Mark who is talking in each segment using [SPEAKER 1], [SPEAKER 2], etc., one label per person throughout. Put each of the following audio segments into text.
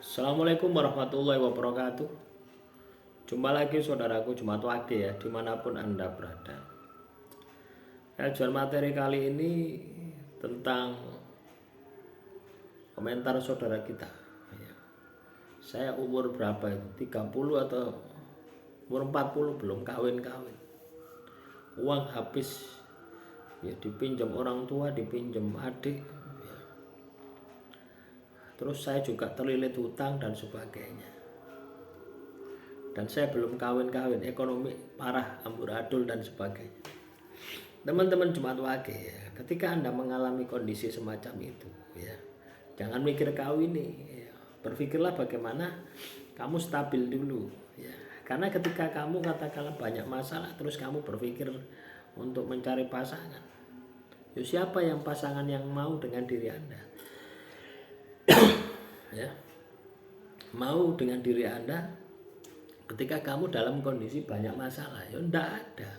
[SPEAKER 1] Assalamualaikum warahmatullahi wabarakatuh. Jumpa lagi saudaraku Jumat Wage ya, dimanapun Anda berada. Kajian materi kali ini tentang komentar saudara kita ya. Saya umur berapa itu? 30 atau umur 40 belum kawin-kawin. Uang habis ya, dipinjam orang tua, dipinjam adik ya. Terus saya juga terlilit hutang dan sebagainya. Dan saya belum kawin-kawin, ekonomi parah, amburadul dan sebagainya. Teman-teman Jumat Wage ya, ketika Anda mengalami kondisi semacam itu ya, jangan mikir kawin nih ya. Berpikirlah bagaimana kamu stabil dulu ya. Karena ketika kamu katakanlah banyak masalah terus kamu berpikir untuk mencari pasangan, ya siapa yang pasangan yang mau dengan diri Anda ya, mau dengan diri Anda ketika kamu dalam kondisi banyak masalah? Ya ndak ada.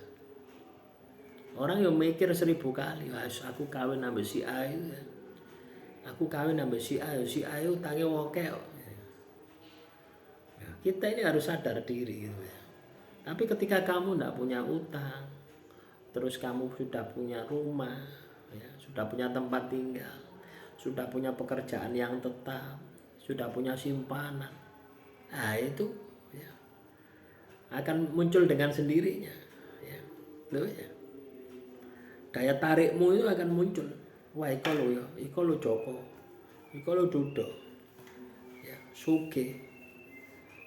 [SPEAKER 1] Orang yang mikir 1000 kali, aku kawin sampai si A itu ya. Aku kawin sampai si A itu utangnya oke kok. Ya, kita ini harus sadar diri gitu ya. Tapi ketika kamu ndak punya utang, terus kamu sudah punya rumah, ya, sudah punya tempat tinggal, sudah punya pekerjaan yang tetap, sudah punya simpanan, nah itu ya, akan muncul dengan sendirinya ya. Loh ya. Daya tarikmu itu akan muncul. Wah, iko lo ya, iko lo Joko, iko lo Dudo ya, suge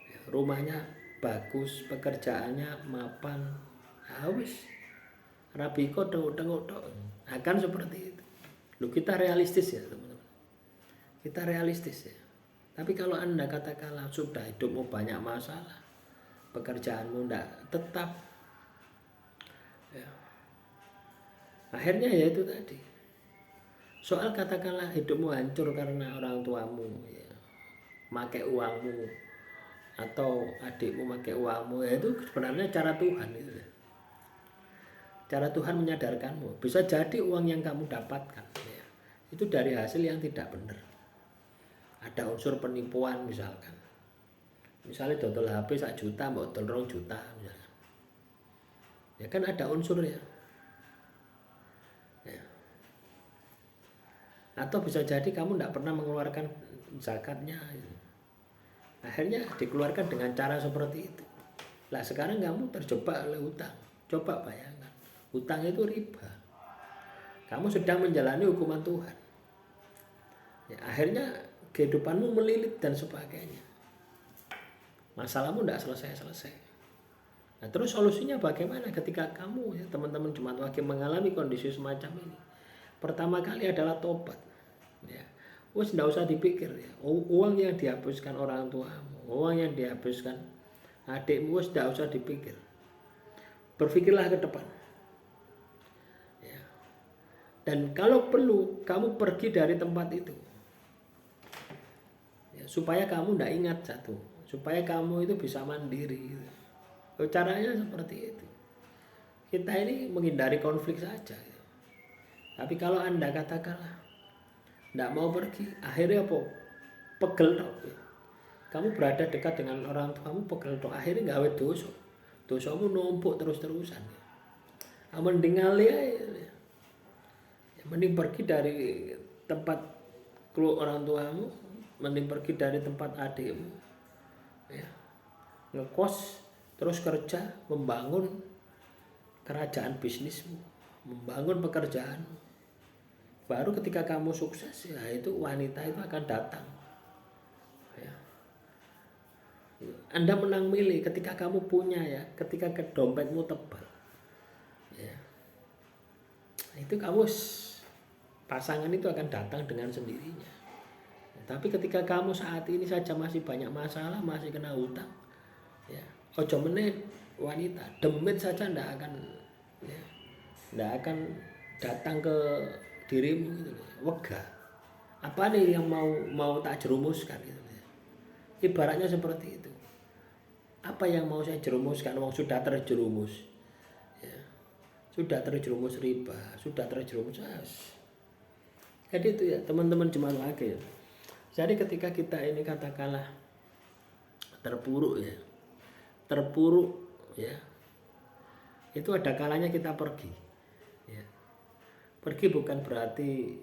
[SPEAKER 1] ya, rumahnya bagus, pekerjaannya mapan, habis rabi iko tengok akan seperti itu. Lu kita realistis ya teman-teman, kita realistis ya. Tapi kalau Anda katakanlah sudah hidupmu banyak masalah, pekerjaanmu tidak tetap ya, akhirnya ya itu tadi, soal katakanlah hidupmu hancur karena orang tuamu ya, make uangmu atau adikmu make uangmu, ya itu sebenarnya cara Tuhan itu ya. Cara Tuhan menyadarkanmu, bisa jadi uang yang kamu dapatkan ya, itu dari hasil yang tidak benar. Ada unsur penipuan misalkan. Misalnya dodol HP 1 juta, mbok dodol 2 juta misalkan. Ya kan ada unsurnya. Ya. Atau bisa jadi kamu tidak pernah mengeluarkan zakatnya. Akhirnya dikeluarkan dengan cara seperti itu. Lah sekarang kamu terjebak oleh hutang. Coba bayangkan. Hutang itu riba. Kamu sedang menjalani hukuman Tuhan. Ya, akhirnya kehidupanmu melilit dan sebagainya. Masalahmu tidak selesai-selesai. Nah, terus solusinya bagaimana ketika kamu ya, teman-teman Jumat Wage mengalami kondisi semacam ini? Pertama kali adalah tobat. Ya. Wes tidak usah dipikir ya. Uang yang dihabiskan orang tuamu, uang yang dihabiskan adikmu, wes tidak usah dipikir. Berpikirlah ke depan. Ya. Dan kalau perlu kamu pergi dari tempat itu. Ya, supaya kamu tidak ingat satu, supaya kamu itu bisa mandiri. Caranya seperti itu. Kita ini menghindari konflik saja. Tapi kalau Anda katakanlah tidak mau pergi, akhirnya apa? Pegel dong. Kamu berada dekat dengan orang tuamu, pegel dong. Akhirnya gawe dosa. Dosamu numpuk terus-terusan. Mending ya, mending pergi dari tempat orang tuamu, mending pergi dari tempat adikmu. Ya. Ngekos, terus kerja, membangun kerajaan bisnismu, membangun pekerjaanmu. Baru ketika kamu sukses, ya itu wanita itu akan datang. Ya. Anda menang milih ketika kamu punya ya, ketika dompetmu tebal. Ya. Itu kamu pasangan itu akan datang dengan sendirinya. Tapi ketika kamu saat ini saja masih banyak masalah, masih kena hutang, ya, ojo meneh wanita, demit saja ndak akan ya, ndak akan datang ke dirimu gitu. Wega. Apa nih yang mau tak jerumuskan gitu. Ibaratnya seperti itu. Apa yang mau saya jerumuskan? Wong sudah terjerumus. Ya. Sudah terjerumus riba, sudah terjerumus as. Jadi itu ya teman-teman Jumat Wage ya. Jadi ketika kita ini katakanlah terpuruk ya, itu ada kalanya kita pergi. Ya. Pergi bukan berarti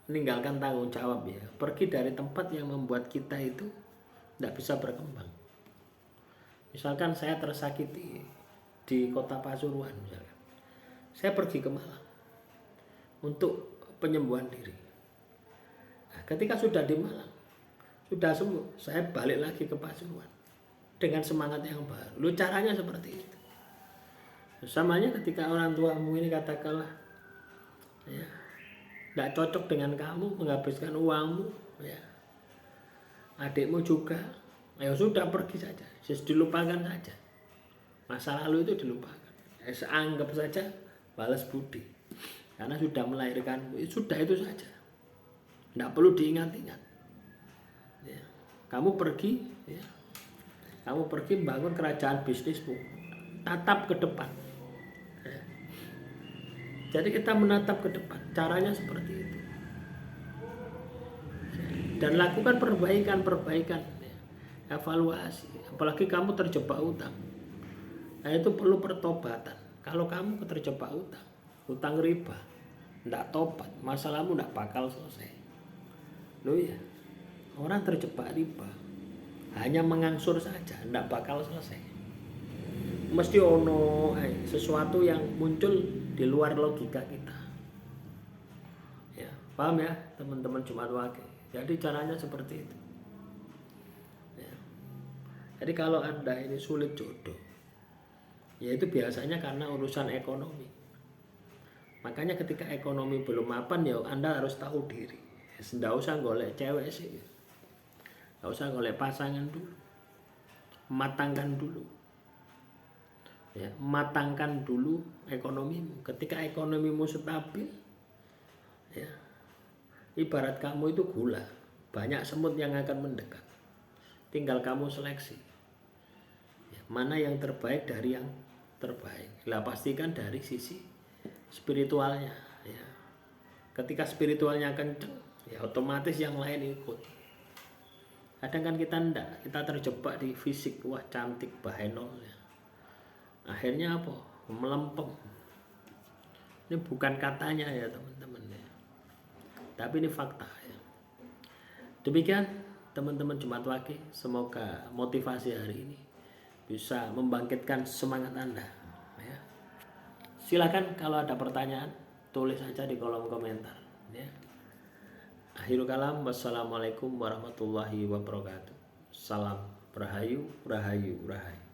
[SPEAKER 1] meninggalkan tanggung jawab ya. Pergi dari tempat yang membuat kita itu tidak bisa berkembang. Misalkan saya tersakiti di kota Pasuruan misalkan. Saya pergi ke Malang untuk penyembuhan diri. Nah, ketika sudah di Malang, sudah sembuh, saya balik lagi ke Pasuruan dengan semangat yang baru. Lu caranya seperti itu. Samanya ketika orang tuamu ini katakanlah ya, tidak cocok dengan kamu, menghabiskan uangmu, ya, adikmu juga, ya sudah pergi saja, dilupakan saja. Masa lalu itu dilupakan. Anggap saja balas budi, karena sudah melahirkanmu, sudah itu saja. Tidak perlu diingat-ingat. Ya. Kamu pergi, ya. Kamu pergi membangun kerajaan bisnismu, tatap ke depan. Ya. Jadi kita menatap ke depan, caranya seperti itu. Dan lakukan perbaikan, ya. Evaluasi. Apalagi kamu terjebak utang, nah itu perlu pertobatan. Kalau kamu terjebak utang riba, tidak tobat, masalahmu tidak bakal selesai. Loh ya, orang terjebak riba hanya mengangsur saja, tidak bakal selesai. Mesti ono sesuatu yang muncul di luar logika kita. Ya, paham ya teman-teman Jumat Wage. Jadi caranya seperti itu. Ya. Jadi kalau Anda ini sulit jodoh, ya itu biasanya karena urusan ekonomi. Makanya ketika ekonomi belum mapan, ya Anda harus tahu diri. Tidak usah golek cewek sih, tidak usah golek pasangan dulu, matangkan dulu, ya, matangkan dulu ekonomimu. Ketika ekonomimu stabil, ya, ibarat kamu itu gula, banyak semut yang akan mendekat, tinggal kamu seleksi, ya, mana yang terbaik dari yang terbaik. Lah pastikan dari sisi spiritualnya, ya. Ketika spiritualnya kenceng, ya otomatis yang lain ikut. Kadang kan kita terjebak di fisik, wah cantik, bahenol ya. Akhirnya apa? Melempem. Ini bukan katanya ya teman-teman ya, tapi ini fakta ya. Demikian teman-teman Jumat Wage, semoga motivasi hari ini bisa membangkitkan semangat Anda ya. Silakan kalau ada pertanyaan tulis saja di kolom komentar ya. Akhirul kalam, wassalamualaikum warahmatullahi wabarakatuh. Salam rahayu, rahayu, rahayu.